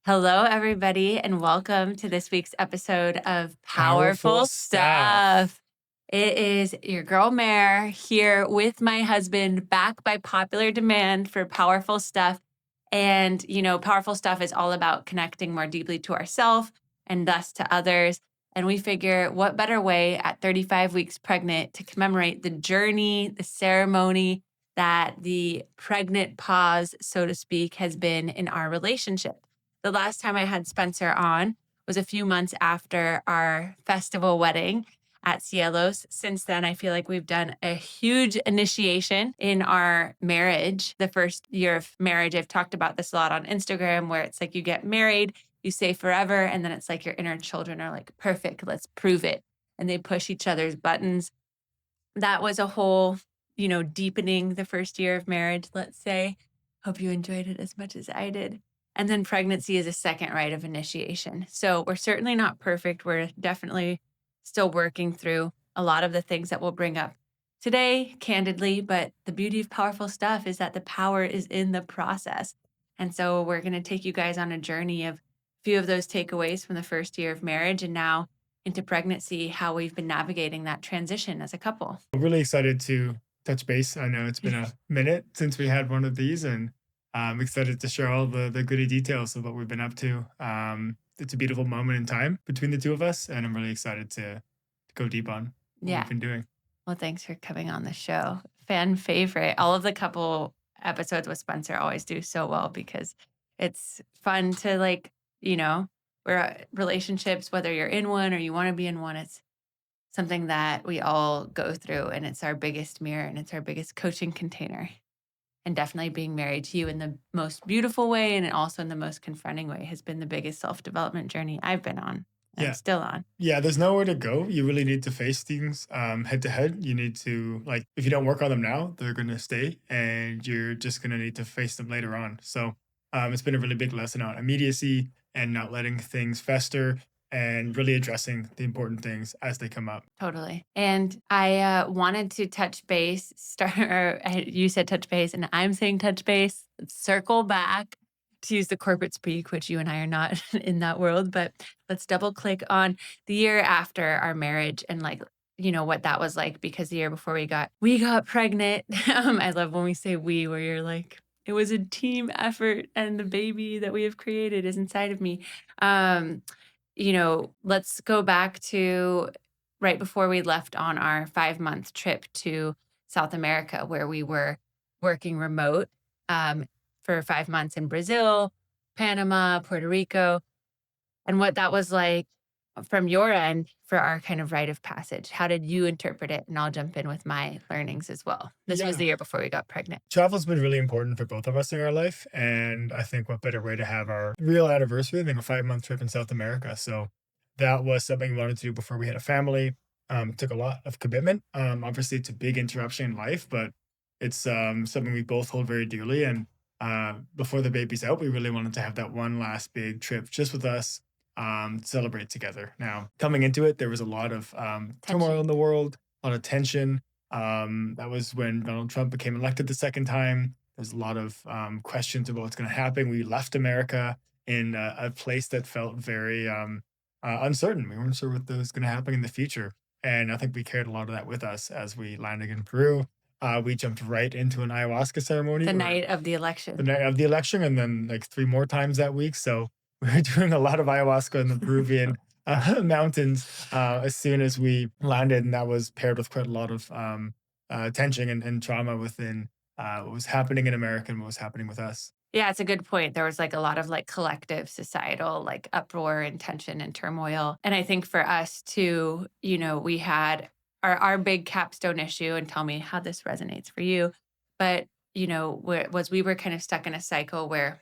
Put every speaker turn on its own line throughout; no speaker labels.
Hello, everybody, and welcome to this week's episode of
Powerful
Powerful
stuff.
Stuff. It is your girl, Mare, here with my husband, back by popular demand for Powerful Stuff. And, Powerful Stuff is all about connecting more deeply to ourselves and thus to others. And we figure what better way at 35 weeks pregnant to commemorate the journey, the ceremony that the pregnant pause, so to speak, has been in our relationship. The last time I had Spencer on was a few months after our festival wedding at Cielos. Since then, I feel like we've done a huge initiation in our marriage. The first year of marriage, I've talked about this a lot on Instagram, where it's like you get married, you say forever, and then it's like your inner children are like, perfect, let's prove it. And they push each other's buttons. That was a whole, deepening the first year of marriage, let's say. Hope you enjoyed it as much as I did. And then pregnancy is a second rite of initiation. So we're certainly not perfect. We're definitely still working through a lot of the things that we'll bring up today, candidly. But the beauty of Powerful Stuff is that the power is in the process. And so we're going to take you guys on a journey of a few of those takeaways from the first year of marriage and now into pregnancy, how we've been navigating that transition as a couple.
I'm really excited to touch base. I know it's been a minute since we had one of these, and I'm excited to share all the goody details of what we've been up to. It's a beautiful moment in time between the two of us, and I'm really excited to go deep on what
Yeah.
we've been doing.
Well, thanks for coming on the show. Fan favorite. All of the couple episodes with Spencer always do so well because it's fun to we're relationships, whether you're in one or you want to be in one, it's something that we all go through and it's our biggest mirror and it's our biggest coaching container. And definitely being married to you in the most beautiful way and also in the most confronting way has been the biggest self-development journey I've been on. And I'm
Yeah.
still on.
Yeah, there's nowhere to go. You really need to face things head to head. You need to, if you don't work on them now, they're going to stay and you're just going to need to face them later on. So it's been a really big lesson on immediacy and not letting things fester and really addressing the important things as they come up.
Totally. And I wanted to touch base, you said touch base, and I'm saying touch base, circle back to use the corporate speak, which you and I are not in that world, but let's double click on the year after our marriage and what that was like, because the year before we got pregnant. I love when we say we, where you're like, it was a team effort and the baby that we have created is inside of me. Let's go back to right before we left on our 5-month trip to South America, where we were working remote for 5 months in Brazil, Panama, Puerto Rico, and what that was like from your end for our kind of rite of passage. How did you interpret it? And I'll jump in with my learnings as well. This was the year before we got pregnant.
Travel's been really important for both of us in our life. And I think what better way to have our real anniversary than a 5-month trip in South America. So that was something we wanted to do before we had a family. Took a lot of commitment. Obviously, it's a big interruption in life, but it's something we both hold very dearly. And before the baby's out, we really wanted to have that one last big trip just with us, celebrate together. Now, coming into it, there was a lot of turmoil in the world, a lot of tension. That was when Donald Trump became elected the second time. There's a lot of questions about what's going to happen. We left America in a place that felt very uncertain. We weren't sure what was going to happen in the future. And I think we carried a lot of that with us as we landed in Peru. We jumped right into an ayahuasca ceremony.
The night of the election.
The night of the election, and then 3 more times that week. So we were doing a lot of ayahuasca in the Peruvian mountains as soon as we landed. And that was paired with quite a lot of tension and trauma within what was happening in America and what was happening with us.
Yeah, it's a good point. There was a lot of collective societal uproar and tension and turmoil. And I think for us too, we had our big capstone issue, and tell me how this resonates for you. But, we were kind of stuck in a cycle where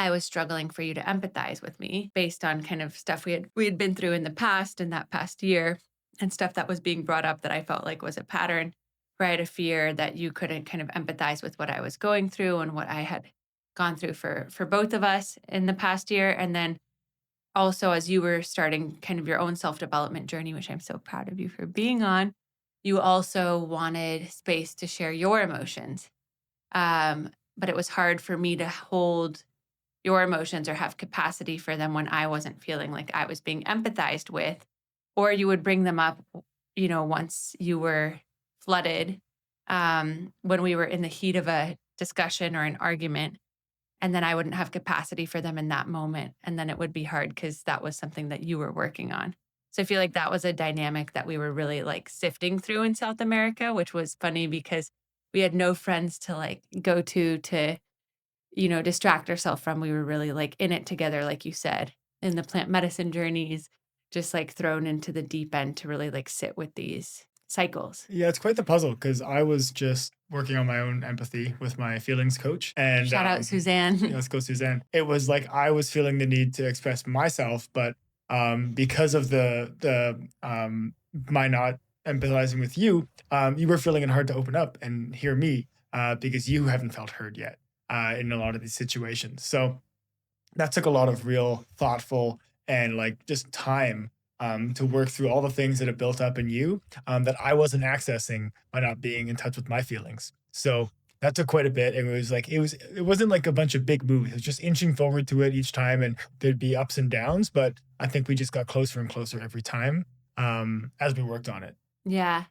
I was struggling for you to empathize with me based on kind of stuff we had been through in the past and that past year, and stuff that was being brought up that I felt like was a pattern, where I had a fear that you couldn't kind of empathize with what I was going through and what I had gone through for both of us in the past year. And then also, as you were starting kind of your own self-development journey, which I'm so proud of you for being on, you also wanted space to share your emotions. But it was hard for me to hold your emotions or have capacity for them when I wasn't feeling like I was being empathized with, or you would bring them up, once you were flooded, when we were in the heat of a discussion or an argument, and then I wouldn't have capacity for them in that moment, and then it would be hard because that was something that you were working on. So I feel like that was a dynamic that we were really, like, sifting through in South America, which was funny because we had no friends to, like, go to, distract ourselves from. We were really, like, in it together, like you said, in the plant medicine journeys, just, like, thrown into the deep end to really, like, sit with these cycles.
Yeah, it's quite the puzzle because I was just working on my own empathy with my feelings coach. And
Shout out
yeah,
Suzanne.
let's go, Suzanne. It was like I was feeling the need to express myself, but because of the my not empathizing with you, you were feeling it hard to open up and hear me because you haven't felt heard yet in a lot of these situations. So that took a lot of real thoughtful and like just time to work through all the things that have built up in you that I wasn't accessing by not being in touch with my feelings. So that took quite a bit. And it wasn't like a bunch of big moves. It was just inching forward to it each time, and there'd be ups and downs. But I think we just got closer and closer every time as we worked on it.
Yeah.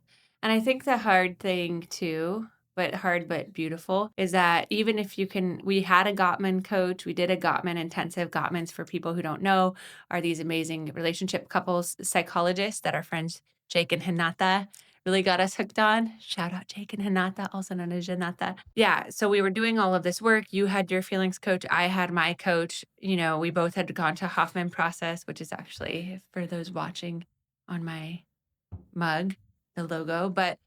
And I think the hard thing too, but hard but beautiful, is that even if we had a Gottman coach, we did a Gottman intensive. Gottmans, for people who don't know, are these amazing relationship couples psychologists that our friends Jake and Hinata really got us hooked on. Shout out Jake and Hinata, also known as Janata. Yeah. So we were doing all of this work. You had your feelings coach. I had my coach. We both had gone to Hoffman process, which is actually, for those watching on my mug, the logo, but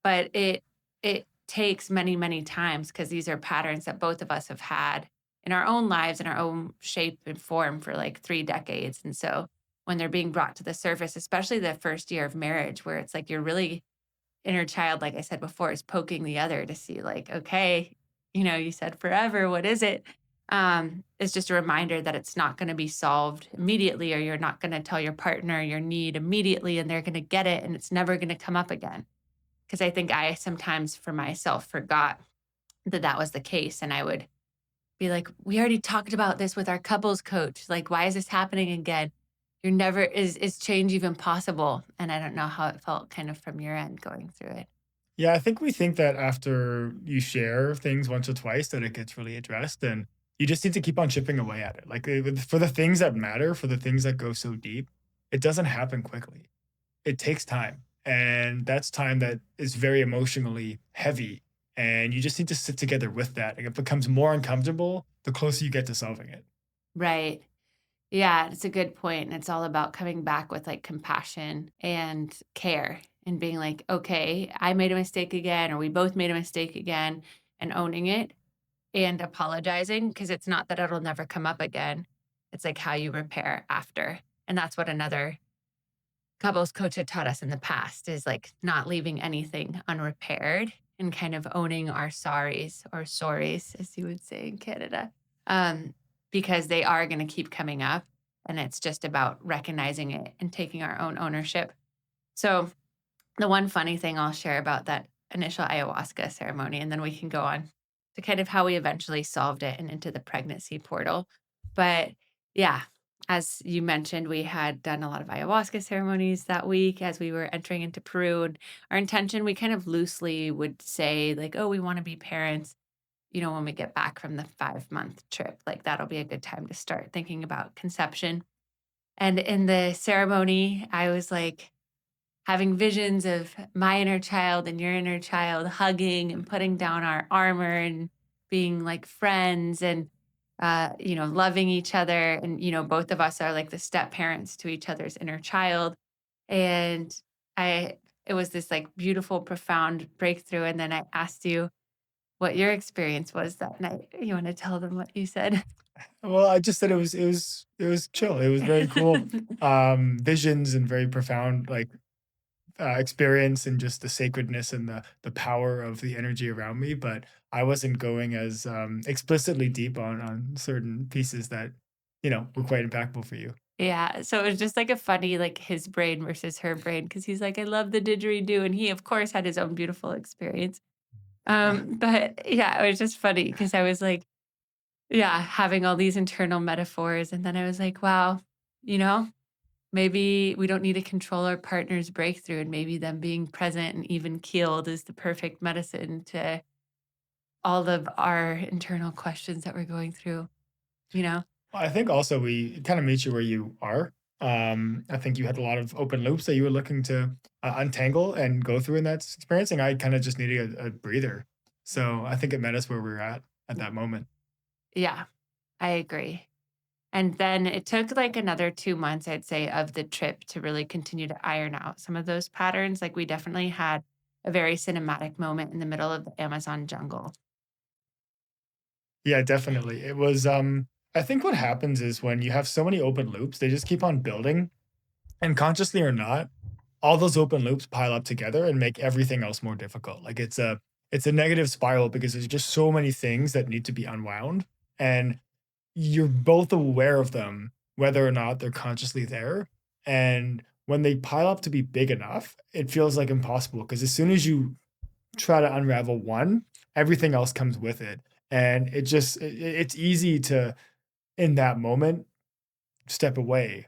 it takes many, many times because these are patterns that both of us have had in our own lives, in our own shape and form for like 3 decades. And so when they're being brought to the surface, especially the first year of marriage, where it's like your really inner child, like I said before, is poking the other to see like, okay, you said forever, what is it? It's just a reminder that it's not going to be solved immediately, or you're not going to tell your partner your need immediately and they're going to get it and it's never going to come up again. Because I think I sometimes for myself forgot that that was the case. And I would be like, we already talked about this with our couples coach. Like, why is this happening again? You're never, is change even possible? And I don't know how it felt kind of from your end going through it.
Yeah, I think we think that after you share things once or twice that it gets really addressed, and you just need to keep on chipping away at it. Like for the things that matter, for the things that go so deep, it doesn't happen quickly. It takes time, and that's time that is very emotionally heavy, and you just need to sit together with that. And it becomes more uncomfortable the closer you get to solving it.
Right. Yeah, it's a good point, and it's all about coming back with, like, compassion and care and being like, "Okay, I made a mistake again," or "We both made a mistake again," and owning it and apologizing because it's not that it'll never come up again. It's, like, how you repair after, and that's what another couples coach had taught us in the past is, like, not leaving anything unrepaired and kind of owning our sorries or sorries, as you would say in Canada, um, because they are gonna keep coming up, and it's just about recognizing it and taking our own ownership. So, the one funny thing I'll share about that initial ayahuasca ceremony, and then we can go on to kind of how we eventually solved it and into the pregnancy portal. But yeah, as you mentioned, we had done a lot of ayahuasca ceremonies that week as we were entering into Peru. And our intention, we kind of loosely would say, like, oh, we want to be parents, when we get back from the 5-month trip. Like, that'll be a good time to start thinking about conception. And in the ceremony, I was like, having visions of my inner child and your inner child hugging and putting down our armor and being like friends and loving each other, and both of us are like the step parents to each other's inner child. And I it was this like beautiful profound breakthrough, and then I asked you what your experience was that night. You want to tell them what you said?
Well, I just said it was chill. It was very cool. Visions and very profound, like experience and just the sacredness and the power of the energy around me. But I wasn't going as explicitly deep on certain pieces that were quite impactful for you.
Yeah, so it was just like a funny, like, his brain versus her brain, because he's like, "I love the didgeridoo," and he, of course, had his own beautiful experience. But yeah, it was just funny because I was like, Yeah, having all these internal metaphors, and then I was like, "Wow, you know, maybe we don't need to control our partner's breakthrough, and maybe them being present and even keeled is the perfect medicine to all of our internal questions that we're going through," you know?
I think also we kind of meet you where you are. I think you had a lot of open loops that you were looking to untangle and go through in that experience, and I kind of just needed a breather. So I think it met us where we were at that moment.
Yeah, I agree. And then it took like another 2 months, I'd say, of the trip to really continue to iron out some of those patterns. Like we definitely had a very cinematic moment in the middle of the Amazon jungle.
Yeah, definitely. It was. I think what happens is when you have so many open loops, they just keep on building, and consciously or not, all those open loops pile up together and make everything else more difficult. Like it's a negative spiral because there's just so many things that need to be unwound, and you're both aware of them, whether or not they're consciously there. And when they pile up to be big enough, it feels like impossible because as soon as you try to unravel one, everything else comes with it. And it's easy to, in that moment, step away.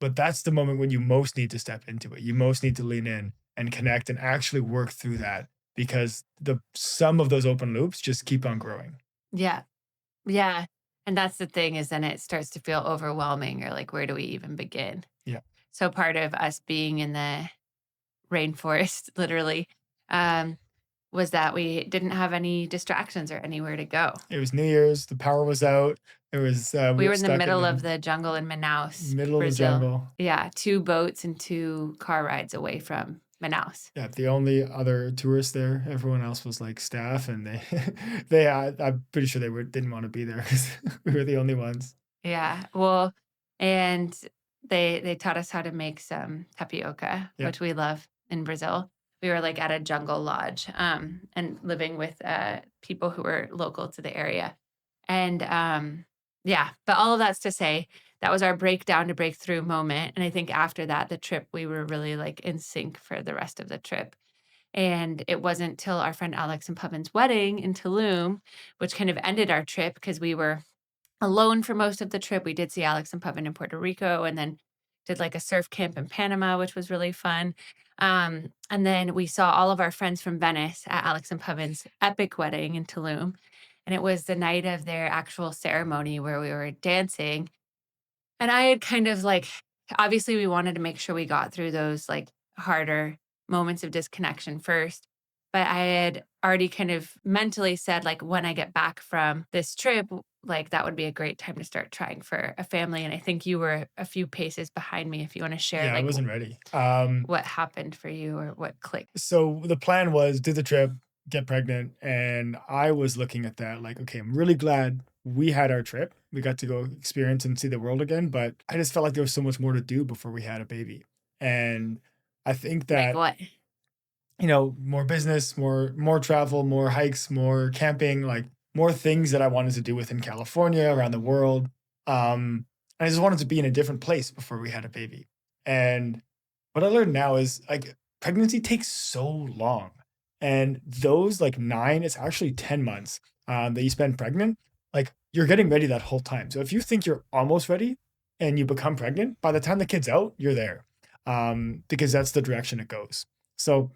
But that's the moment when you most need to step into it. You most need to lean in and connect and actually work through that because the some of those open loops just keep on growing.
Yeah. Yeah. And that's the thing is then it starts to feel overwhelming or like, where do we even begin?
Yeah.
So part of us being in the rainforest, literally, um, was that we didn't have any distractions or anywhere to go.
It was New Year's, the power was out. It was we
We
were
were in the
stuck in
middle
the
of the jungle in Manaus,
middle of the
Brazil.
jungle.
Yeah, 2 boats and 2 car rides away from Manaus.
Yeah, the only other tourists there, everyone else was like staff, and they, I'm pretty sure they didn't want to be there because we were the only ones.
Yeah, well, and they taught us how to make some tapioca,
Yeah,
which we love in Brazil. We were, like, at a jungle lodge, and living with, people who were local to the area. And, yeah, but all of that's to say, that was our breakdown to breakthrough moment, and I think after that, the trip, we were really, like, in sync for the rest of the trip. And it wasn't till our friend Alex and Pavan's wedding in Tulum, which kind of ended our trip because we were alone for most of the trip. We did see Alex and Pavan in Puerto Rico and then did like a surf camp in Panama, which was really fun. And then we saw all of our friends from Venice at Alex and Pavan's epic wedding in Tulum. And it was the night of their actual ceremony where we were dancing. And I had kind of like, obviously, we wanted to make sure we got through those like harder moments of disconnection first. But I had already kind of mentally said, like, when I get back from this trip, like, that would be a great time to start trying for a family. And I think you were a few paces behind me if you want to share,
yeah, I
like,
wasn't ready.
what happened for you or what clicked.
So the plan was do the trip, get pregnant, and I was looking at that like, okay, I'm really glad we had our trip. We got to go experience and see the world again, but I just felt like there was so much more to do before we had a baby. And I think
Like,
that
what?
more business, more travel, more hikes, more camping, like more things that I wanted to do within California, around the world. I just wanted to be in a different place before we had a baby. And what I learned now is like pregnancy takes so long. And those like 9, it's actually 10 months that you spend pregnant, like you're getting ready that whole time. So if you think you're almost ready and you become pregnant, by the time the kid's out, you're there. Because that's the direction it goes. So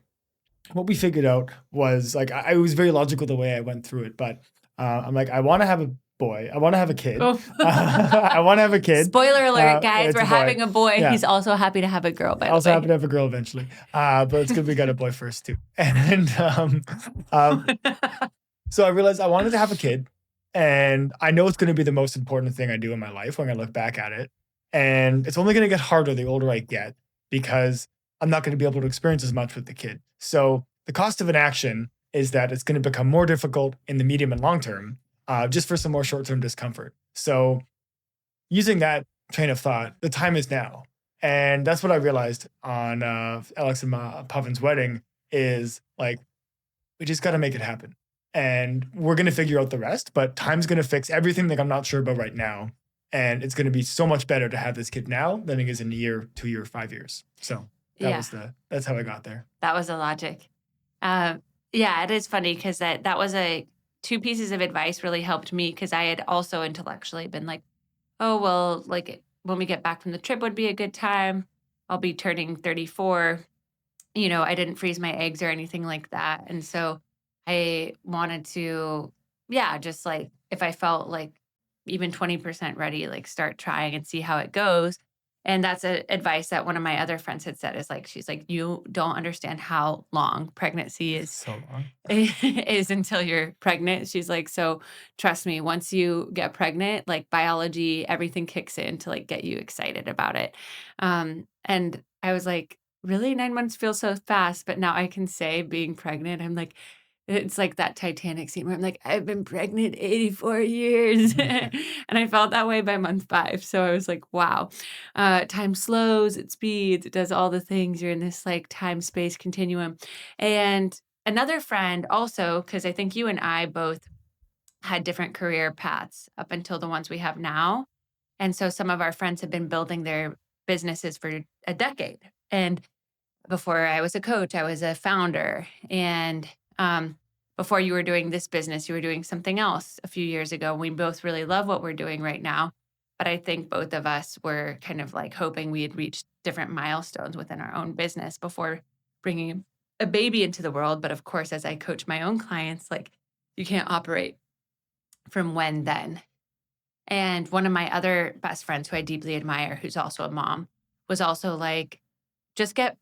what we figured out was like I was very logical the way I went through it, but I'm like, I want to have a boy. I want to have a kid.
Oh,
I want to have a kid.
spoiler alert, guys.
It's
We're
a boy.
having a boy.
Yeah.
He's also happy to have a girl, by the
Also happy
way.
to have a girl eventually. But it's good we got a boy first too. And um, so I realized I wanted to have a kid, and I know it's going to be the most important thing I do in my life when I look back at it. And it's only going to get harder the older I get because I'm not going to be able to experience as much with the kid. So the cost of inaction is that it's going to become more difficult in the medium and long term, just for some more short term discomfort. So using that train of thought, the time is now. And that's what I realized on Alex and Pavan's wedding is like, we just got to make it happen. And we're going to figure out the rest, but time's going to fix everything that I'm not sure about right now. And it's going to be so much better to have this kid now than it is in a year, 2 year, 5 years. So
Yeah,
that's how I got there.
that was the logic. Um, yeah, it is funny because that was a two pieces of advice really helped me because I had also intellectually been like, oh, well, like when we get back from the trip would be a good time. I'll be turning 34. I didn't freeze my eggs or anything like that. And so I wanted to, yeah, just like if I felt like even 20% ready, like start trying and see how it goes. And that's advice that one of my other friends had said is like, she's like, you don't understand how long pregnancy is
So long.
is until you're pregnant. She's like, so trust me, once you get pregnant, like biology, everything kicks in to like get you excited about it. And I was like, really 9 months feels so fast, but now I can say being pregnant, I'm like, it's like that Titanic scene where I'm like, I've been pregnant 84 years. And I felt that way by month 5. So I was like, wow, time slows, it speeds, it does all the things. You're in this like time space continuum. And another friend also, because I think you and I both had different career paths up until the ones we have now. And so some of our friends have been building their businesses for a decade. And before I was a coach, I was a founder. And before you were doing this business, you were doing something else a few years ago. We both really love what we're doing right now. But I think both of us were kind of like hoping we had reached different milestones within our own business before bringing a baby into the world. But of course, as I coach my own clients, like you can't operate from when then. And one of my other best friends who I deeply admire, who's also a mom, was also like, just get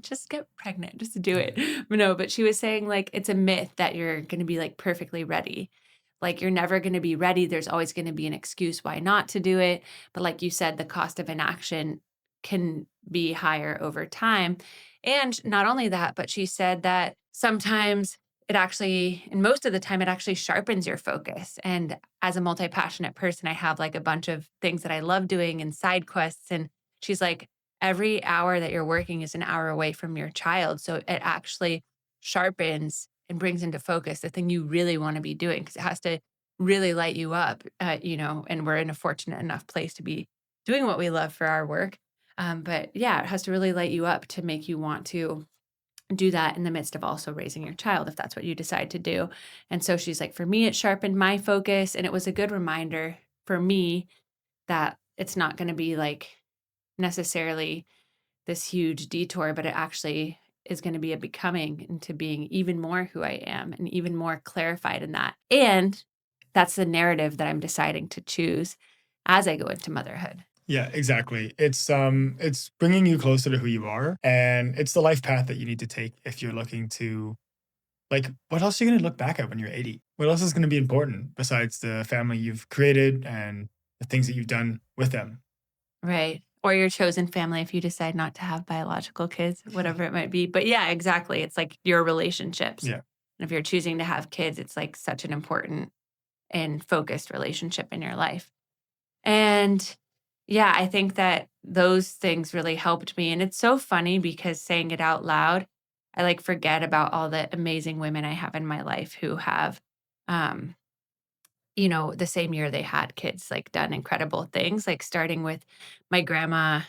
just get pregnant, just do it. No, but she was saying like it's a myth that you're going to be like perfectly ready. Like you're never going to be ready. There's always going to be an excuse why not to do it. But like you said, the cost of inaction can be higher over time. And not only that, but she said that sometimes it actually, and most of the time, it actually sharpens your focus. And as a multi-passionate person, I have like a bunch of things that I love doing and side quests. And she's like, every hour that you're working is an hour away from your child. So it actually sharpens and brings into focus the thing you really want to be doing because it has to really light you up, and we're in a fortunate enough place to be doing what we love for our work. But yeah, it has to really light you up to make you want to do that in the midst of also raising your child, if that's what you decide to do. And so she's like, for me, it sharpened my focus. And it was a good reminder for me that it's not going to be like necessarily this huge detour, but it actually is going to be a becoming into being even more who I am and even more clarified in that. And that's the narrative that I'm deciding to choose as I go into motherhood.
Yeah, exactly. It's bringing you closer to who you are, and it's the life path that you need to take if you're looking to like what else are you going to look back at when you're 80? What else is going to be important besides the family you've created and the things that you've done with them?
Right. Or your chosen family if you decide not to have biological kids, whatever it might be. But yeah, exactly. It's like your relationships.
Yeah.
And if you're choosing to have kids, it's like such an important and focused relationship in your life. And yeah, I think that those things really helped me. And it's so funny because saying it out loud, I like forget about all the amazing women I have in my life who have, um, the same year they had kids, like done incredible things, like starting with my grandma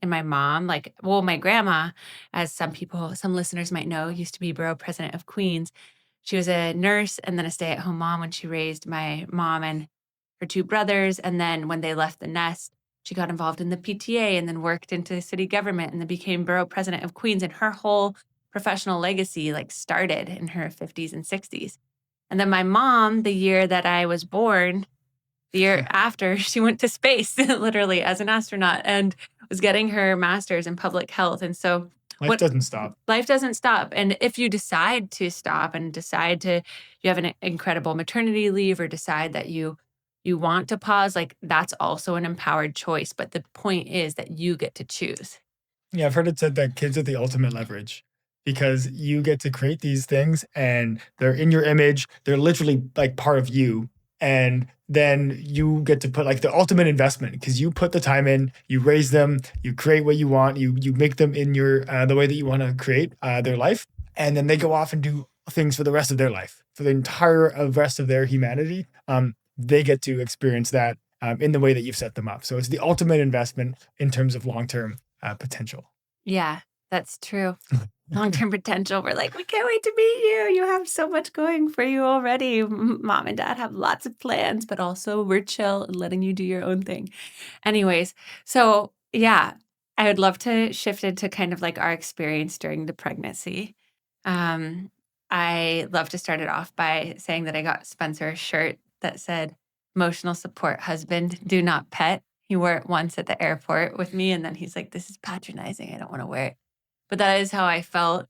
and my mom. Like, well, my grandma, as some listeners might know, used to be borough president of Queens. She was a nurse and then a stay at home mom when she raised my mom and her 2 brothers. And then when they left the nest, she got involved in the PTA and then worked into city government and then became borough president of Queens. And her whole professional legacy like started in her 50s and 60s. And then my mom, the year that I was born, the year after, she went to space literally as an astronaut and was getting her master's in public health. And so
Life
what
doesn't stop.
life doesn't stop. And if you decide to stop and you have an incredible maternity leave or decide that you want to pause, like that's also an empowered choice. But the point is that you get to choose.
Yeah, I've heard it said that kids are the ultimate leverage because you get to create these things and they're in your image. They're literally like part of you. And then you get to put like the ultimate investment because you put the time in, you raise them, you create what you want, you make them in your the way that you want to create their life, and then they go off and do things for the rest of their life, for the entire rest of their humanity. They get to experience that in the way that you've set them up. So it's the ultimate investment in terms of long term potential.
Yeah, That's true. Long-term potential. We're like, "We can't wait to meet you. You have so much going for you already. Mom and dad have lots of plans, but also we're chill and letting you do your own thing." Anyways, so yeah, I would love to shift into kind of like our experience during the pregnancy. Um, I love to start it off by saying that I got Spencer a shirt that said, "Emotional support husband, do not pet." He wore it once at the airport with me, and then he's like, "This is patronizing. I don't want to wear it." But that is how I felt,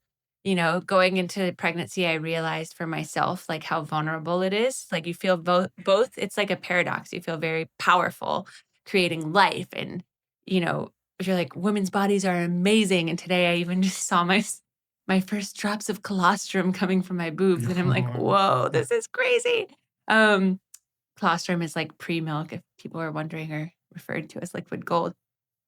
going into pregnancy. I realized for myself, like, how vulnerable it is. Like, you feel both it's like a paradox. You feel very powerful creating life and, you know, you're like, "Women's bodies are amazing." And today I even just saw my first drops of colostrum coming from my boobs, and I'm like,
Oh,
"Whoa, this is crazy." Um, Colostrum is like pre-milk, if people are wondering, or referred to as liquid gold.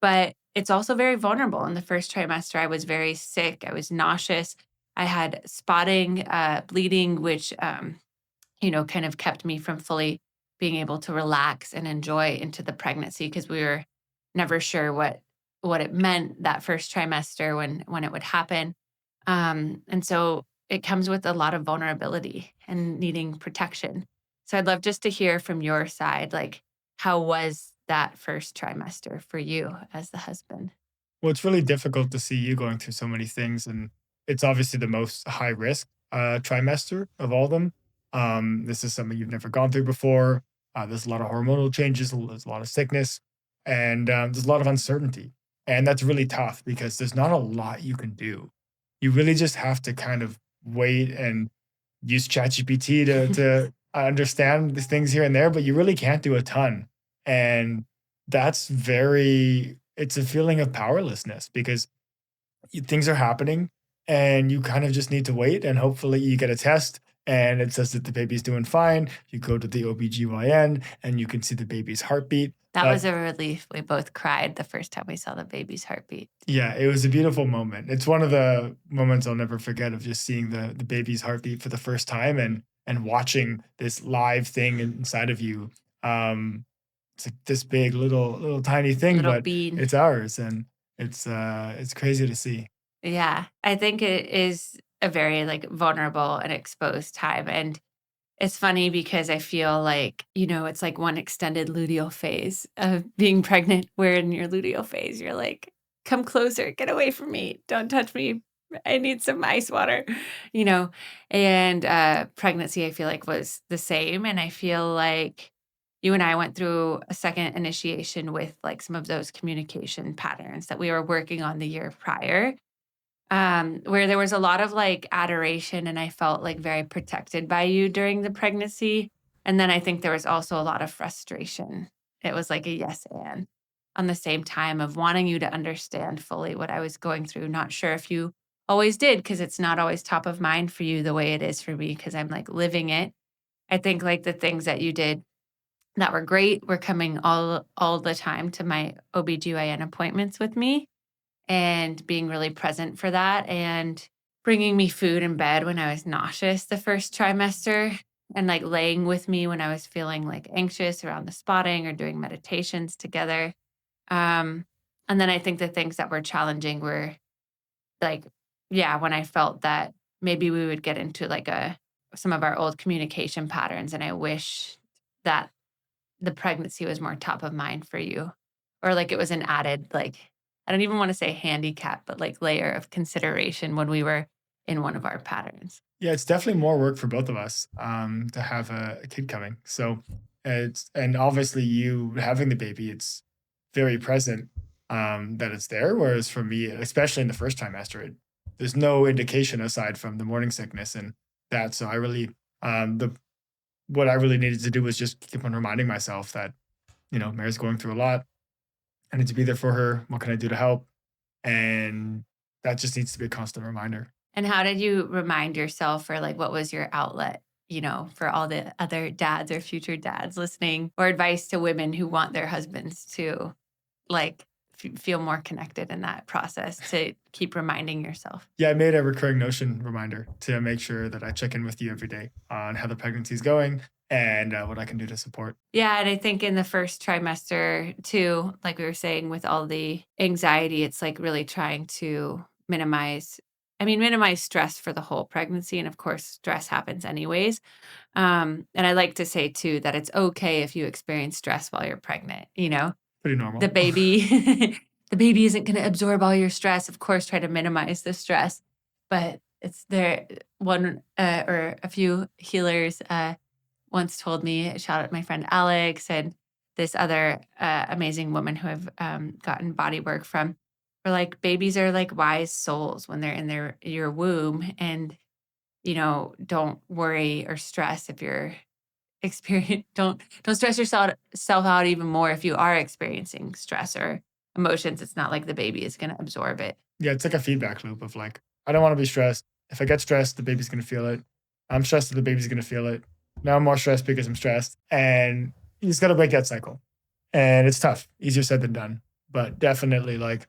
But it's also very vulnerable. In the first trimester, I was very sick. I was nauseous. I had spotting, bleeding, which, kind of kept me from fully being able to relax and enjoy into the pregnancy because we were never sure what it meant that first trimester when it would happen. And so it comes with a lot of vulnerability and needing protection. So I'd love just to hear from your side, like, how was that first trimester for you as the husband?
well, it's really difficult to see you going through so many things, and it's obviously the most high risk trimester of all of them. This is something you've never gone through before. There's a lot of hormonal changes, there's a lot of sickness, and there's a lot of uncertainty. And that's really tough because there's not a lot you can do. You really just have to kind of wait and use ChatGPT to understand these things here and there, but you really can't do a ton. And that's very it's a feeling of powerlessness because things are happening and you kind of just need to wait and hopefully you get a test and it says that the baby's doing fine. You go to the OBGYN and you can see the baby's heartbeat.
That
But
was a relief. We both cried the first time we saw the baby's heartbeat.
yeah, it was a beautiful moment. It's one of the moments I'll never forget of just seeing the baby's heartbeat for the first time and watching this live thing inside of you. It's like this big little tiny thing,
Little
but
bean.
it's ours and it's crazy to see.
Yeah, I think it is a very, like, vulnerable and exposed time, and it's funny because I feel like, it's like one extended luteal phase of being pregnant, where in your luteal phase, you're like, "Come closer, get away from me, don't touch me, I need some ice water," you know? And, pregnancy, I feel like, was the same, and I feel like you and I went through a second initiation with, like, some of those communication patterns that we were working on the year prior, where there was a lot of, like, adoration, and I felt, like, very protected by you during the pregnancy, and then I think there was also a lot of frustration. It was like a yes and on the same time of wanting you to understand fully what I was going through, not sure if you always did, because it's not always top of mind for you the way it is for me, because 'cause I'm, like, living it. I think, like, the things that you did that were great were coming all the time to my OBGYN appointments with me, and being really present for that and bringing me food in bed when I was nauseous the first trimester and like laying with me when I was feeling like anxious around the spotting or doing meditations together. Um, and then I think the things that were challenging were like, yeah, when I felt that maybe we would get into like some of our old communication patterns. And I wish that the pregnancy was more top of mind for you, or like it was an added, like, I don't even wanna say handicap, but like layer of consideration when we were in one of our patterns.
Yeah, it's definitely more work for both of us to have a kid coming. So it's and obviously you having the baby, it's very present that it's there. Whereas for me, especially in the first trimester, there's no indication aside from the morning sickness and that. So I really the what I really needed to do was just keep on reminding myself that Mary's going through a lot. I need to be there for her. What can I do to help? And that just needs to be a constant reminder.
And how did you remind yourself, or like what was your outlet, for all the other dads or future dads listening, or advice to women who want their husbands to like feel more connected in that process to keep reminding yourself?
Yeah, I made a recurring Notion reminder to make sure that I check in with you every day on how the pregnancy is going and what I can do to support.
Yeah, and I think in the first trimester too, like we were saying, with all the anxiety, it's like really trying to minimize minimize stress for the whole pregnancy, and of course, stress happens anyways. And I like to say too that it's okay if you experience stress while you're pregnant, you know?
Pretty
The
normal.
baby the baby isn't gonna absorb all your stress. Of course, try to minimize the stress, but it's there one, or a few healers, once told me, shout out my friend Alex and this other, amazing woman who I've, gotten body work from, were like, "Babies are like wise souls when they're in your womb, and, don't worry or stress if you're experience don't stress yourself out even more if you are experiencing stress or emotions. It's not like the baby is gonna absorb it."
Yeah, it's like a feedback loop of like, I don't want to be stressed. If I get stressed, the baby's going to feel it. I'm stressed, the baby's going to feel it. Now I'm more stressed because I'm stressed. And you just got to break that cycle. And it's tough, easier said than done. But definitely, like,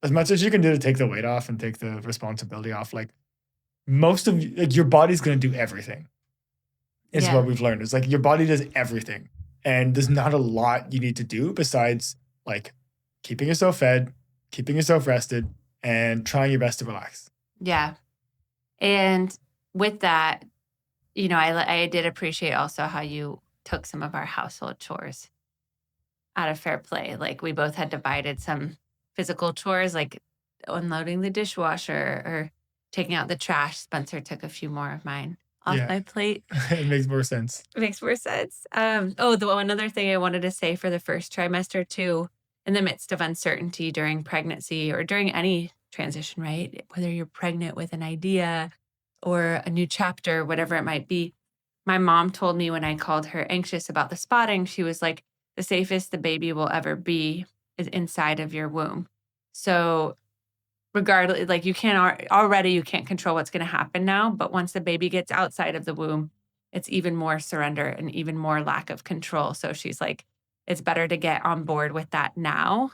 as much as you can do to take the weight off and take the responsibility off, like, most of like, your body's going to do everything, is what
Yeah.
we've learned. It's like your body does everything. And there's not a lot you need to do besides like keeping yourself fed, keeping yourself rested, and trying your best to relax.
Yeah. And with that, I did appreciate also how you took some of our household chores out of fair play. Like, we both had divided some physical chores, like unloading the dishwasher or taking out the trash. Spencer took a few more of mine off
Yeah,
my plate.
it makes more sense.
Makes more sense. The one other thing I wanted to say for the first trimester too, in the midst of uncertainty during pregnancy or during any transition, right? Whether you're pregnant with an idea or a new chapter, whatever it might be. My mom told me when I called her anxious about the spotting, she was like, the safest the baby will ever be is inside of your womb. So regardless, like, you can't already you can't control what's gonna happen now, but once the baby gets outside of the womb, it's even more surrender and even more lack of control. So she's like, it's better to get on board with that now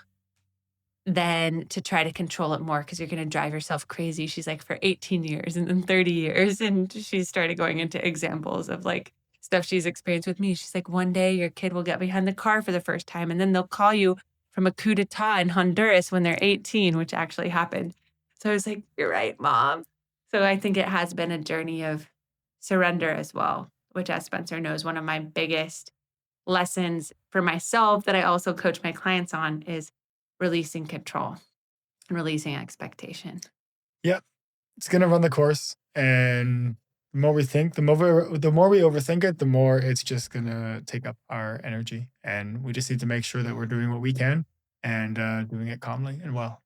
than to try to control it more because you're gonna drive yourself crazy. She's like, for 18 years and then 30 years. And she started going into examples of like stuff she's experienced with me. She's like, one day your kid will get behind the car for the first time, and then they'll call you from a coup d'etat in Honduras when they're 18, which actually happened. So I was like, you're right, mom. So I think it has been a journey of surrender as well, which, as Spencer knows, one of my biggest lessons for myself that I also coach my clients on is releasing control and releasing expectation.
Yep, it's gonna run the course, and the more we think, the more we overthink it, the more it's just gonna take up our energy, and we just need to make sure that we're doing what we can and doing it calmly and well.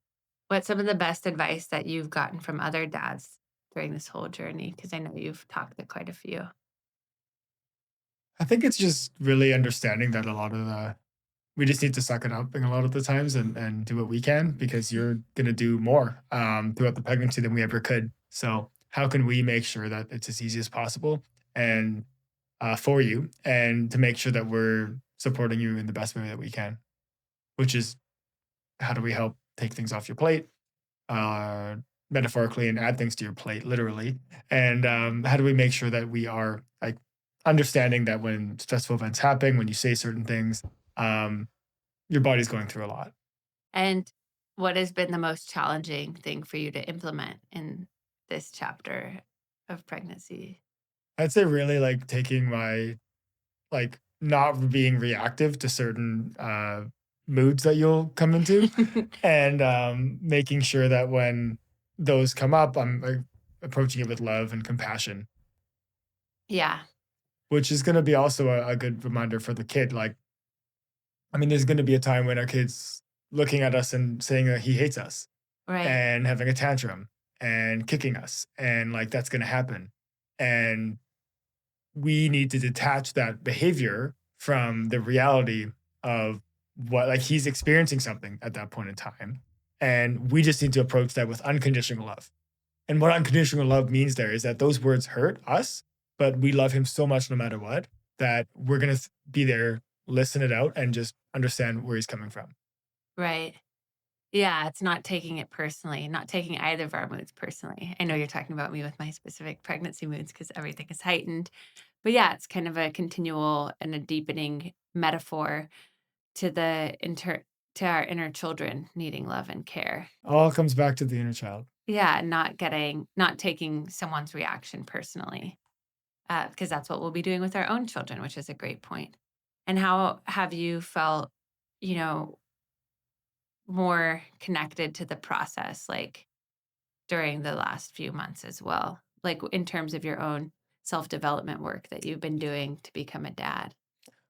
What's some of the best advice that you've gotten from other dads during this whole journey? Because I know you've talked to quite a few.
I think it's just really understanding that a lot of the we just need to suck it up and a lot of the times and do what we can because you're gonna do more throughout the pregnancy than we ever could. So how can we make sure that it's as easy as possible and for you and to make sure that we're supporting you in the best way that we can, which is how do we help take things off your plate, uh, metaphorically, and add things to your plate, literally. And how do we make sure that we are like understanding that when stressful events happen, when you say certain things, um, your body's going through a lot.
And what has been the most challenging thing for you to implement in this chapter of pregnancy?
I'd say really like taking my like not being reactive to certain moods that you'll come into and making sure that when those come up, I'm like, approaching it with love and compassion,
Yeah,
which is going to be also a good reminder for the kid. Like, I mean, there's going to be a time when our kid's looking at us and saying that he hates us
right.
and having a tantrum and kicking us. And like, that's going to happen. And we need to detach that behavior from the reality of what, like, he's experiencing something at that point in time. And we just need to approach that with unconditional love. And what unconditional love means there is that those words hurt us, but we love him so much no matter what that we're going to be there, listen it out, and just understand where he's coming from.
Right. Yeah, it's not taking it personally, not taking either of our moods personally. I know you're talking about me with my specific pregnancy moods because everything is heightened. But yeah, it's kind of a continual and a deepening metaphor to to our inner children needing love and care.
All comes back to the inner child.
Yeah, not taking someone's reaction personally, because that's what we'll be doing with our own children, which is a great point. And how have you felt, you know, more connected to the process, like, during the last few months as well? Like, in terms of your own self-development work that you've been doing to become a dad?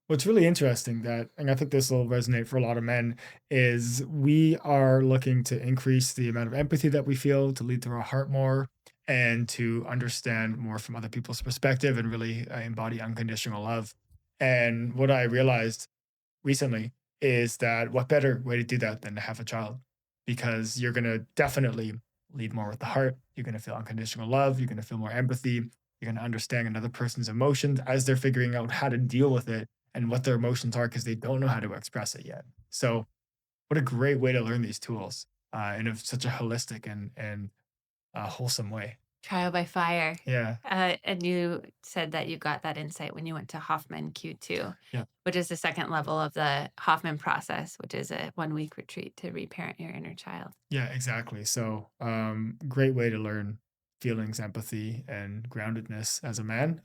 What's really interesting that, and I think this will resonate for a lot of men, is we are looking to increase the amount of empathy that we feel to lead through our heart more and to understand more from other people's perspective and really embody unconditional love. And what I realized recently is that what better way to do that than to have a child? Because you're going to definitely lead more with the heart. You're going to feel unconditional love. You're going to feel more empathy. You're going to understand another person's emotions as they're figuring out how to deal with it and what their emotions are because they don't know how to express it yet. So, what a great way to learn these tools such a holistic and wholesome way.
Trial by fire.
Yeah.
And you said that you got that insight when you went to Hoffman Q2,
Yeah.
which is the second level of the Hoffman process, which is a 1 week retreat to reparent your inner child.
Yeah, exactly. So, great way to learn feelings, empathy, and groundedness as a man.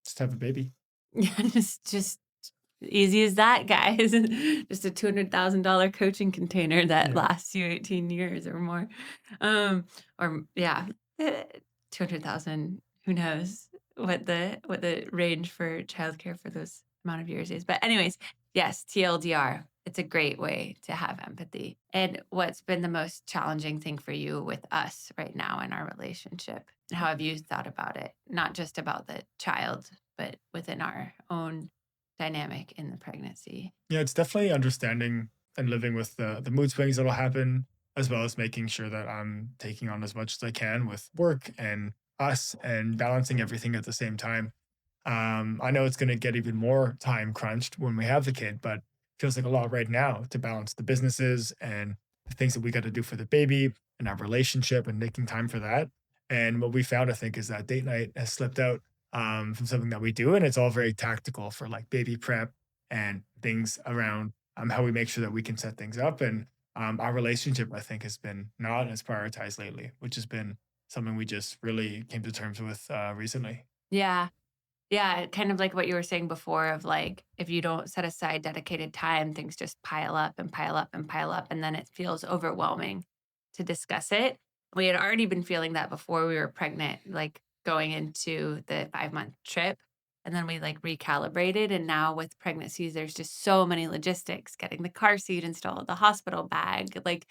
Just have a baby.
Yeah, just easy as that, guys. Just a $200,000 coaching container that
Yeah.
lasts you 18 years or more. Um, or yeah, 200,000, who knows what the range for childcare for those amount of years is. But anyways, yes, TLDR. It's a great way to have empathy. And what's been the most challenging thing for you with us right now in our relationship? And how have you thought about it? Not just about the child, but within our own dynamic in the pregnancy.
Yeah, it's definitely understanding and living with the mood swings that'll happen, as well as making sure that I'm taking on as much as I can with work and us and balancing everything at the same time. I know it's going to get even more time crunched when we have the kid, but feels like a lot right now to balance the businesses and the things that we got to do for the baby and our relationship and making time for that. And what we found, I think, is that date night has slipped out from something that we do, and it's all very tactical for like baby prep and things around how we make sure that we can set things up. And our relationship, I think, has been not as prioritized lately, which has been something we just really came to terms with recently.
Yeah. Yeah. Kind of like what you were saying before of like, if you don't set aside dedicated time, things just pile up and pile up and pile up. And then it feels overwhelming to discuss it. We had already been feeling that before we were pregnant, like going into the 5 month trip. And then we like recalibrated. And now with pregnancies, there's just so many logistics getting the car seat installed, the hospital bag, like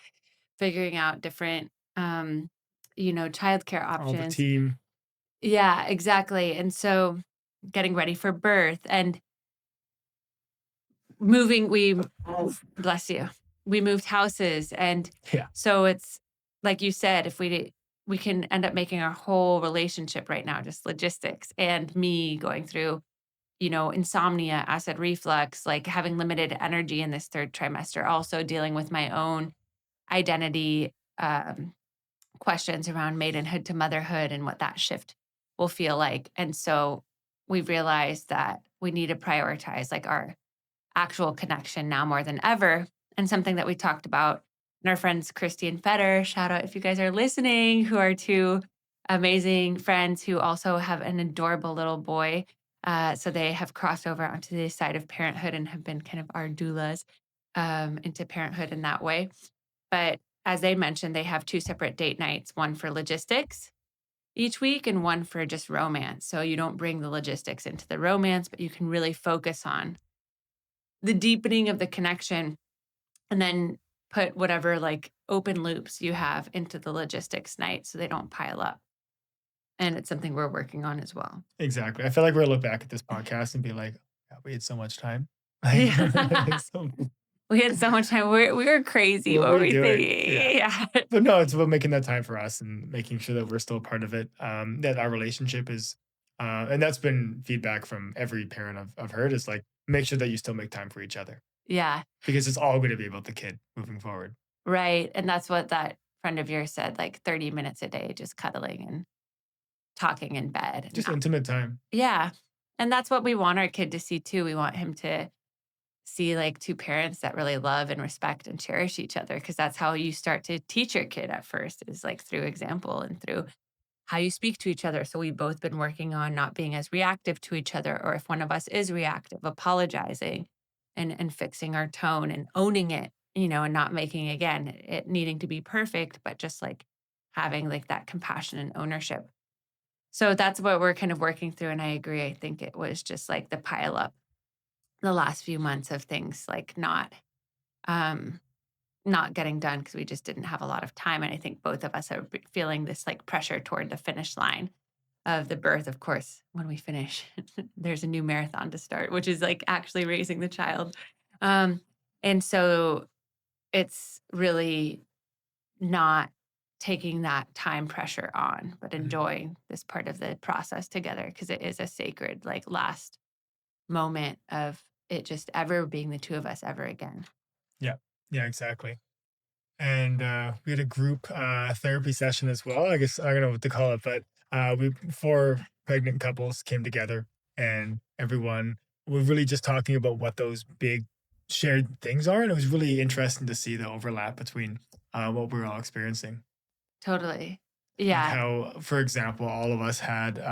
figuring out different, childcare
All the
options.
team.
Yeah, exactly. And so getting ready for birth and moving, bless you, we moved houses. And
Yeah.
so it's like you said, if we can end up making our whole relationship right now just logistics and me going through, insomnia, acid reflux, like having limited energy in this third trimester, also dealing with my own identity questions around maidenhood to motherhood and what that shift will feel like. And so we realized that we need to prioritize like our actual connection now more than ever. And something that we talked about and our friends Christy and Feder, shout out if you guys are listening, who are two amazing friends who also have an adorable little boy. So they have crossed over onto the side of parenthood and have been kind of our doulas into parenthood in that way. But as they mentioned, they have two separate date nights, one for logistics each week and one for just romance. So you don't bring the logistics into the romance, but you can really focus on the deepening of the connection and then put whatever like open loops you have into the logistics night so they don't pile up. And it's something we're working on as well.
Exactly. I feel like we'll look back at this podcast and be like, "Yeah, we had so much time." Like,
Yeah.
so
We had so much time. We were crazy.
what
What
were
were
you
we
doing? Yeah.
thinking? Yeah.
But no, it's about making that time for us and making sure that we're still part of it. That our relationship is, and that's been feedback from every parent I've heard is like, make sure that you still make time for each other
Yeah.
because it's all going to be about the kid moving forward.
Right. And that's what that friend of yours said, like 30 minutes a day, just cuddling and talking in bed. And
Just
not,
intimate time.
yeah. And that's what we want our kid to see too. We want him to see like two parents that really love and respect and cherish each other, because that's how you start to teach your kid at first, is like through example and through how you speak to each other. So we've both been working on not being as reactive to each other, or if one of us is reactive, apologizing and fixing our tone and owning it, and not making again it needing to be perfect, but just like having like that compassion and ownership. So that's what we're kind of working through. And I agree. I think it was just like the pile up the last few months of things like um not getting done because we just didn't have a lot of time. And I think both of us are feeling this like pressure toward the finish line of the birth. Of course, when we finish, there's a new marathon to start, which is like actually raising the child. Um, and so it's really not taking that time pressure on, but
Mhm.
enjoying this part of the process together, because it is a sacred, like, last moment of it just ever being the two of us ever again.
Yeah. Yeah, exactly. And we had a group therapy session as well. I guess I don't know what to call it, but we four pregnant couples came together, and everyone were really just talking about what those big shared things are, and it was really interesting to see the overlap between what we were all experiencing.
Totally.
Like
Yeah.
how, for example, all of us had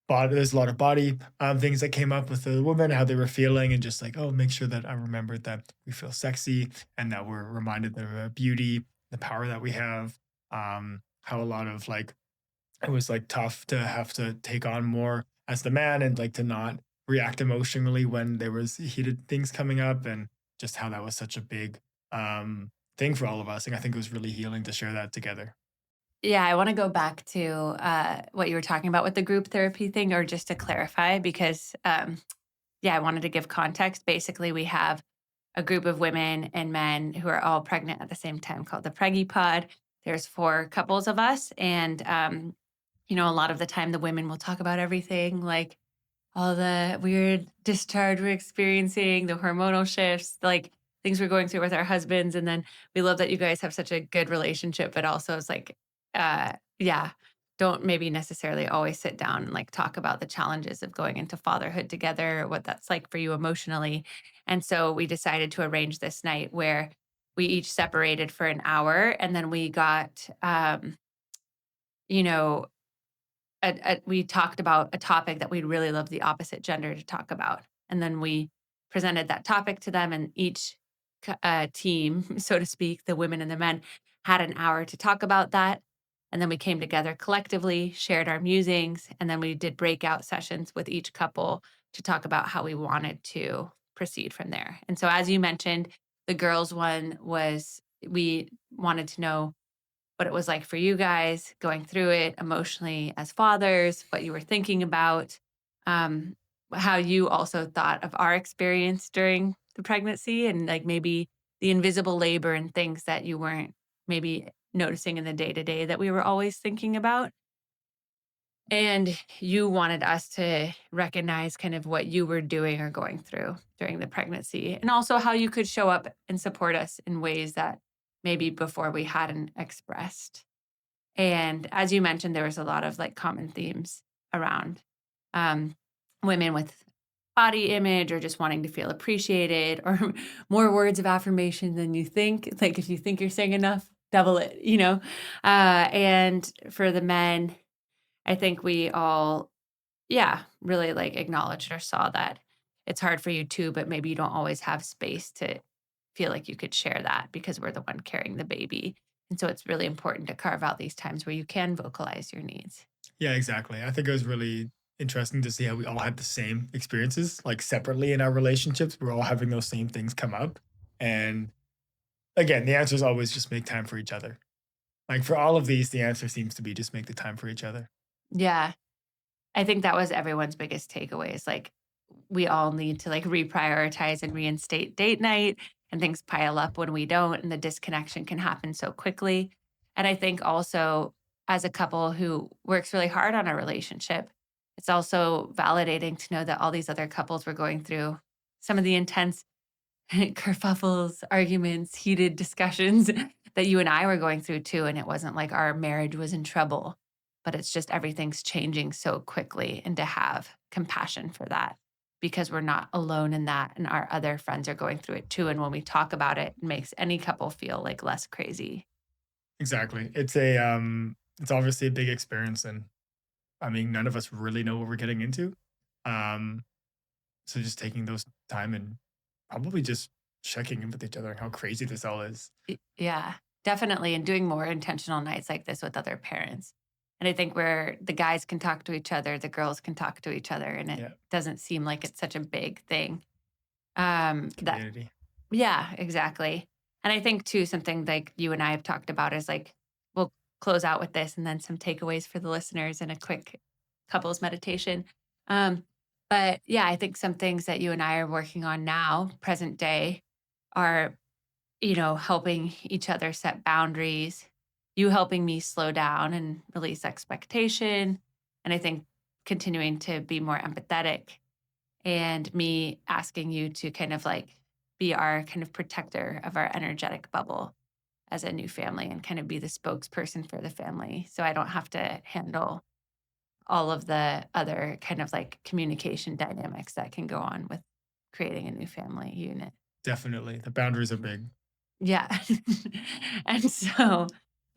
body. There's a lot of body things that came up with the women, how they were feeling, and just like, oh, make sure that I remembered that we feel sexy and that we're reminded of our beauty, the power that we have. How a lot of like it was like tough to have to take on more as the man and like to not react emotionally when there was heated things coming up, and just how that was such a big thing for all of us. And I think it was really healing to share that together.
Yeah, I wanna go back to, what you were talking about with the group therapy thing, or just to clarify, because, yeah, I wanted to give context. Basically, we have a group of women and men who are all pregnant at the same time called the Preggy Pod. There's 4 couples of us, and, a lot of the time, the women will talk about everything, like all the weird discharge we're experiencing, the hormonal shifts, like things we're going through with our husbands. And then we love that you guys have such a good relationship, but also it's like, yeah, don't maybe necessarily always sit down and like talk about the challenges of going into fatherhood together, what that's like for you emotionally. And so we decided to arrange this night where we each separated for an hour, and then we got, you know, we talked about a topic that we'd really love the opposite gender to talk about. And then we presented that topic to them, and each team, so to speak, the women and the men, had an hour to talk about that. And then we came together collectively, shared our musings, and then we did breakout sessions with each couple to talk about how we wanted to proceed from there. And so, as you mentioned, the girls' one was, we wanted to know what it was like for you guys going through it emotionally as fathers, what you were thinking about, um, how you also thought of our experience during the pregnancy, and like maybe the invisible labor and things that you weren't maybe noticing in the day to day that we were always thinking about. And you wanted us to recognize kind of what you were doing or going through during the pregnancy, and also how you could show up and support us in ways that maybe before we hadn't expressed. And as you mentioned, there was a lot of like common themes around um, women with body image, or just wanting to feel appreciated, or more words of affirmation than you think. Like if you think you're saying enough, double it. And for the men, I think we all, yeah, really like acknowledged or saw that it's hard for you too, but maybe you don't always have space to feel like you could share that because we're the one carrying the baby. And so it's really important to carve out these times where you can vocalize your needs.
Yeah, exactly. I think it was really interesting to see how we all had the same experiences, like separately in our relationships. We're all having those same things come up. And again, the answer is always just make time for each other. Like for all of these, the answer seems to be just make the time for each other.
Yeah. I think that was everyone's biggest takeaway, is like we all need to like reprioritize and reinstate date night, and things pile up when we don't, and the disconnection can happen so quickly. And I think also, as a couple who works really hard on a relationship, it's also validating to know that all these other couples were going through some of the intense kerfuffles, arguments, heated discussions that you and I were going through too. And it wasn't like our marriage was in trouble, but it's just everything's changing so quickly, and to have compassion for that. because we're not alone in that and our other friends are going through it too. And when we talk about it, it makes any couple feel like less crazy.
Exactly. It's obviously a big experience, and I mean, none of us really know what we're getting into. Um, so just taking those time and probably just checking in with each other and how crazy this all is.
Yeah, definitely. And doing more intentional nights like this with other parents. And I think where the guys can talk to each other, the girls can talk to each other, and it
Yeah,
doesn't seem like it's such a big thing. That
community.
Yeah, exactly. And I think too, something like you and I have talked about is like, we'll close out with this and then some takeaways for the listeners and a quick couples meditation. Um, but yeah, I think some things that you and I are working on now, present day, are, helping each other set boundaries, you helping me slow down and release expectation. And I think continuing to be more empathetic and me asking you to kind of like be our kind of protector of our energetic bubble as a new family and kind of be the spokesperson for the family. So I don't have to handle all of the other kind of like communication dynamics that can go on with creating a new family unit.
Definitely. The boundaries are big.
Yeah. and so,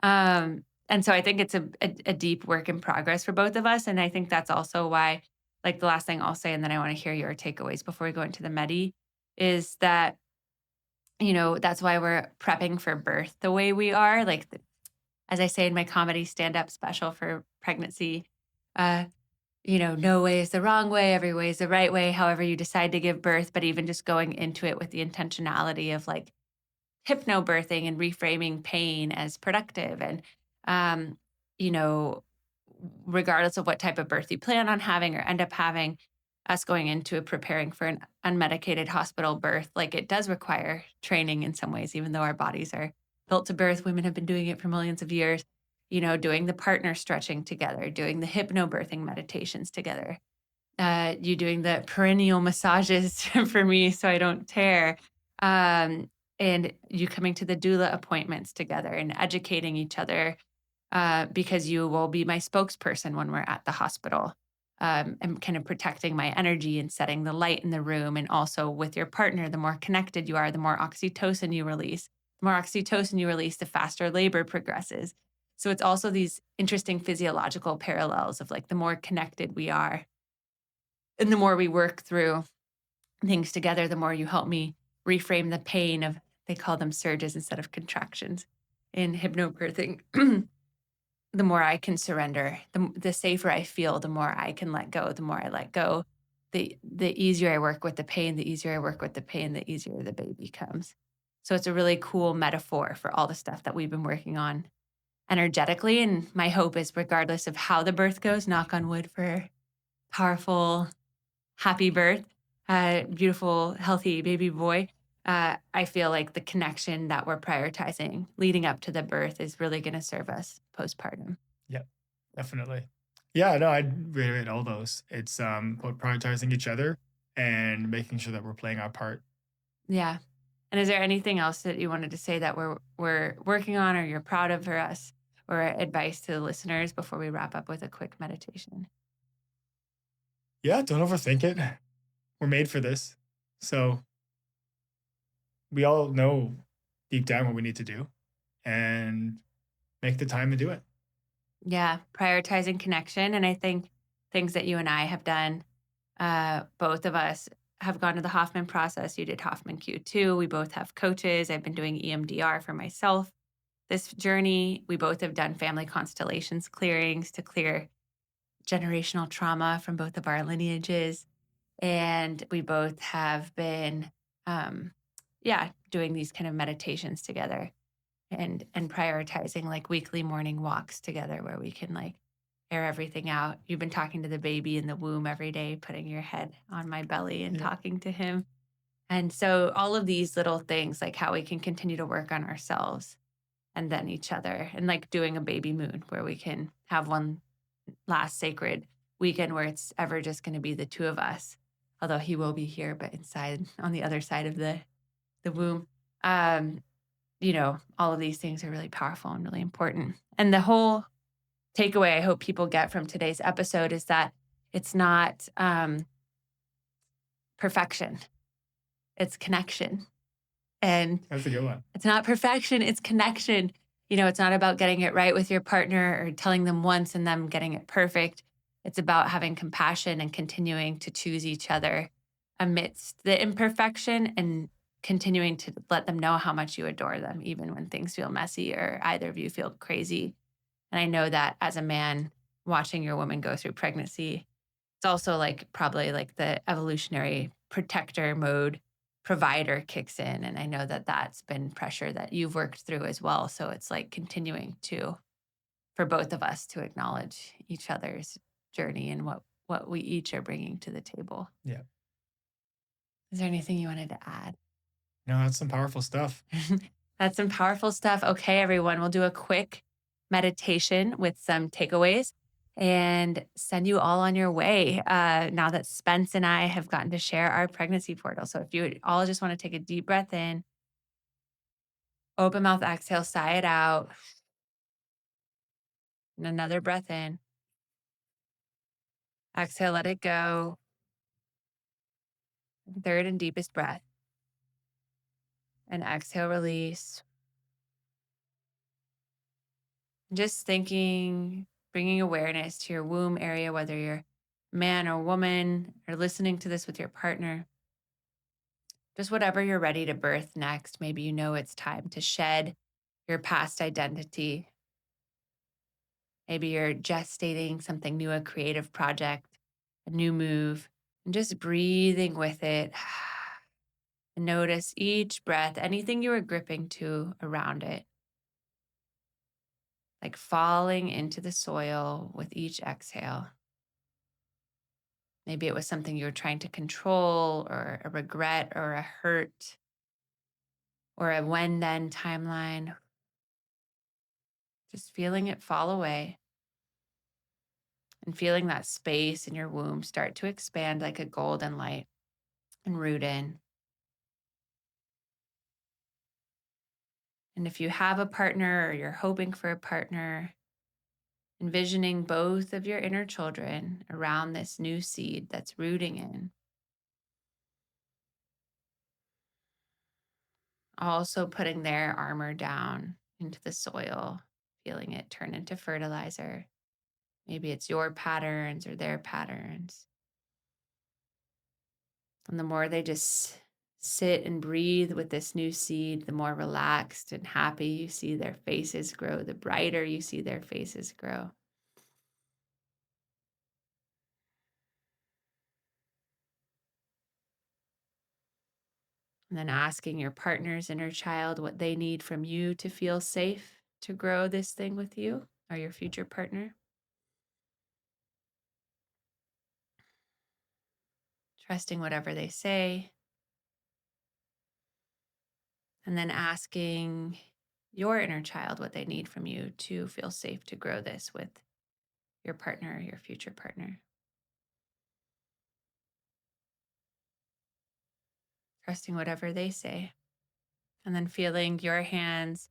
and so I think it's a deep work in progress for both of us. And I think that's also why, like the last thing I'll say, and then I want to hear your takeaways before we go into the medi, is that, that's why we're prepping for birth the way we are. Like, as I say in my comedy stand up special for pregnancy, uh, no way is the wrong way, every way is the right way, however you decide to give birth. But even just going into it with the intentionality of like, hypnobirthing and reframing pain as productive and um, you know regardless of what type of birth you plan on having or end up having, us going into preparing for an unmedicated hospital birth, like it does require training in some ways, even though our bodies are built to birth. Women have been doing it for millions of years, doing the partner stretching together, doing the hypnobirthing meditations together, you doing the perennial massages for me so I don't tear. Um, and you coming to the doula appointments together and educating each other because you will be my spokesperson when we're at the hospital. And kind of protecting my energy and setting the light in the room. And also with your partner, the more connected you are, the more oxytocin you release. The more oxytocin you release, the faster labor progresses. So it's also these interesting physiological parallels of like the more connected we are and the more we work through things together, the more you help me reframe the pain of, they call them surges instead of contractions in hypnobirthing. The more I can surrender, the safer I feel, the more I can let go. The more I let go, the easier I work with the pain, the easier I work with the pain, the easier the baby comes. So it's a really cool metaphor for all the stuff that we've been working on energetically. And my hope is, regardless of how the birth goes, knock on wood for powerful, happy birth, beautiful, healthy baby boy. I feel like the connection that we're prioritizing leading up to the birth is really going to serve us postpartum.
Yep, definitely. Yeah, no, I'd reiterate all those. It's about prioritizing each other and making sure that we're playing our part.
Yeah. And is there anything else that you wanted to say that we're working on or you're proud of for us, or advice to the listeners before we wrap up with a quick meditation?
Yeah, don't overthink it. We're made for this. So we all know deep down what we need to do and make the time to do it.
Yeah, prioritizing connection. And I think things that you and I have done, both of us have gone to the Hoffman process. You did Hoffman Q too. We both have coaches. I've been doing EMDR for myself this journey. We both have done family constellations clearings to clear generational trauma from both of our lineages. And we both have been, um, yeah, doing these kind of meditations together and prioritizing like weekly morning walks together where we can like air everything out. You've been talking to the baby in the womb every day, putting your head on my belly and
Yeah.
talking to him. And so all of these little things, like how we can continue to work on ourselves and then each other, and like doing a baby moon where we can have one last sacred weekend where it's ever just going to be the two of us, although he will be here, but inside on the other side of the womb. Um, all of these things are really powerful and really important. And the whole takeaway I hope people get from today's episode is that it's not perfection. It's connection. And
That's a good one.
it's not perfection, it's connection. It's not about getting it right with your partner or telling them once and them getting it perfect. It's about having compassion and continuing to choose each other amidst the imperfection and continuing to let them know how much you adore them, even when things feel messy or either of you feel crazy. And I know that as a man watching your woman go through pregnancy, it's also like probably like the evolutionary protector mode provider kicks in. And I know that that's been pressure that you've worked through as well. So it's like continuing to, for both of us to acknowledge each other's journey and what we each are bringing to the table.
Yeah.
Is there anything you wanted to add?
No, that's some powerful stuff.
That's some powerful stuff. Okay, everyone, we'll do a quick meditation with some takeaways and send you all on your way now that Spence and I have gotten to share our pregnancy portal. So if you all just want to take a deep breath in, open mouth, exhale, sigh it out, and another breath in. Exhale, let it go. Third and deepest breath. And exhale, release. Just thinking, bringing awareness to your womb area, whether you're man or woman, or listening to this with your partner. Just whatever you're ready to birth next. Maybe you know it's time to shed your past identity. Maybe you're gestating something new, a creative project, a new move, and just breathing with it. And notice each breath, anything you are gripping to around it, like falling into the soil with each exhale. Maybe it was something you were trying to control, or a regret, or a hurt, or a when then timeline. Just feeling it fall away and feeling that space in your womb start to expand like a golden light and root in. And if you have a partner or you're hoping for a partner, envisioning both of your inner children around this new seed that's rooting in. Also putting their armor down into the soil, feeling it turn into fertilizer. Maybe it's your patterns or their patterns. And the more they just sit and breathe with this new seed, the more relaxed and happy you see their faces grow, the brighter you see their faces grow. And then asking your partner's inner child what they need from you to feel safe to grow this thing with you or your future partner. Trusting whatever they say. And then asking your inner child what they need from you to feel safe to grow this with your partner or your future partner. Trusting whatever they say. And then feeling your hands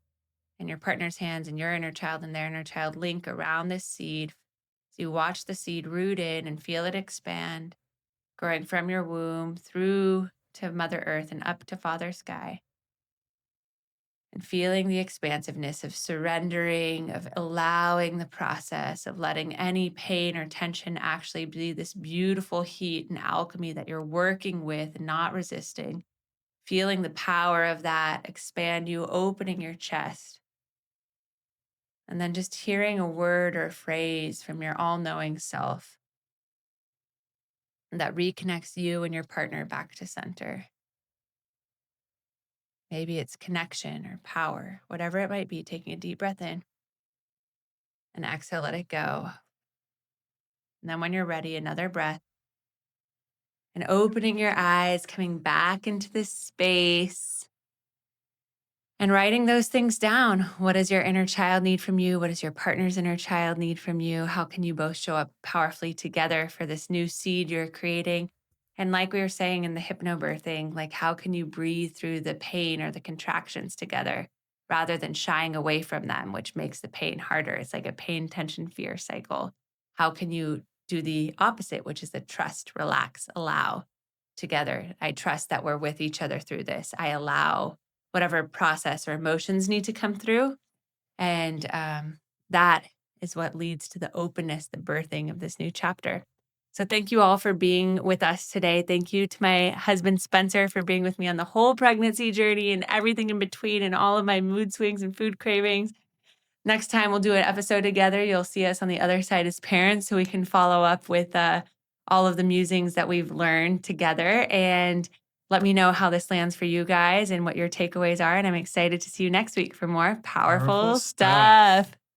and your partner's hands and your inner child and their inner child link around this seed. So you watch the seed root in and feel it expand, growing from your womb through to Mother Earth and up to Father Sky. And feeling the expansiveness of surrendering, of allowing the process, of letting any pain or tension actually be this beautiful heat and alchemy that you're working with and not resisting. Feeling the power of that expand you, opening your chest. And then just hearing a word or a phrase from your all-knowing self that reconnects you and your partner back to center. Maybe it's connection or power, whatever it might be, taking a deep breath in and exhale, let it go. And then when you're ready, another breath and opening your eyes, coming back into this space and writing those things down. What does your inner child need from you? What does your partner's inner child need from you? How can you both show up powerfully together for this new seed you're creating? And like we were saying in the hypnobirthing, like how can you breathe through the pain or the contractions together rather than shying away from them, which makes the pain harder? It's like a pain, tension, fear cycle. How can you do the opposite, which is the trust, relax, allow, together. I trust that we're with each other through this. I allow whatever process or emotions need to come through. And that is what leads to the openness, the birthing of this new chapter. So thank you all for being with us today. Thank you to my husband, Spencer, for being with me on the whole pregnancy journey and everything in between and all of my mood swings and food cravings. Next time we'll do an episode together. You'll see us on the other side as parents so we can follow up with all of the musings that we've learned together. And let me know how this lands for you guys and what your takeaways are. And I'm excited to see you next week for more
Powerful
powerful
stuff.
stuff.